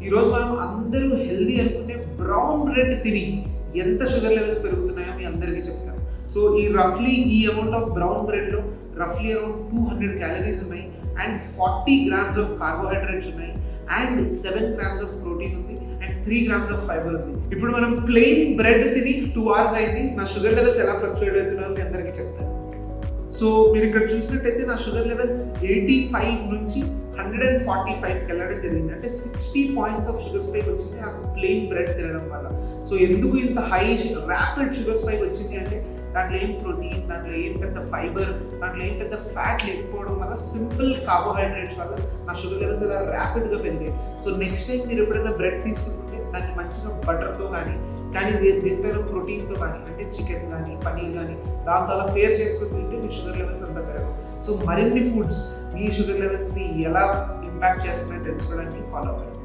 ఈరోజు మనం అందరూ హెల్దీ అనుకునే బ్రౌన్ బ్రెడ్ తిని ఎంత షుగర్ లెవెల్స్ పెరుగుతున్నాయో మీ అందరికీ చెప్తాను. సో ఈ అమౌంట్ ఆఫ్ బ్రౌన్ బ్రెడ్లో రఫ్లీ అరౌండ్ 200 క్యాలరీస్ ఉన్నాయి అండ్ 40 గ్రామ్స్ ఆఫ్ కార్బోహైడ్రేట్స్ ఉన్నాయి అండ్ 7 గ్రామ్స్ ఆఫ్ ప్రోటీన్ ఉంది అండ్ 3 గ్రామ్స్ ఆఫ్ ఫైబర్ ఉంది. ఇప్పుడు మనం ప్లెయిన్ బ్రెడ్ తిని 2 hours అయింది. నా షుగర్ లెవెల్స్ ఎలా ఫ్లక్చుయేట్ అవుతున్నాయో మీ అందరికీ చెప్తాను. సో మీరు ఇక్కడ చూసినట్టయితే నా షుగర్ లెవెల్స్ 85 నుంచి 145కి వెళ్ళడం జరిగింది. అంటే 60 పాయింట్స్ ఆఫ్ షుగర్ స్పైక్ వచ్చింది నాకు ప్లెయిన్ బ్రెడ్ తినడం వల్ల. సో ఎందుకు ఇంత ర్యాపిడ్ షుగర్ స్పైక్ వచ్చింది అంటే దాంట్లో ఏం ప్రోటీన్, దాంట్లో ఏం పెద్ద ఫైబర్, దాంట్లో ఏం పెద్ద ఫ్యాట్ లేకపోవడం వల్ల సింపుల్ కార్బోహైడ్రేట్స్ వల్ల నా షుగర్ లెవెల్స్ అలా ర్యాపిడ్గా పెరిగాయి. సో నెక్స్ట్ టైం మీరు ఎప్పుడైనా బ్రెడ్ తీసుకుంటుంటే దాన్ని మంచిగా బటర్తో కానీ దీంతో ప్రోటీన్తో కానీ అంటే చికెన్ కానీ పనీర్ కానీ దాంతో అలా పేర్ చేసుకుని తింటే మీ షుగర్ లెవెల్స్ అంతా పెరగవు. సో మరిన్ని ఫుడ్స్ మీ షుగర్ లెవెల్స్ని ఎలా ఇంపాక్ట్ చేస్తున్నాయో తెలుసుకోవడానికి ఫాలో అవ్వండి.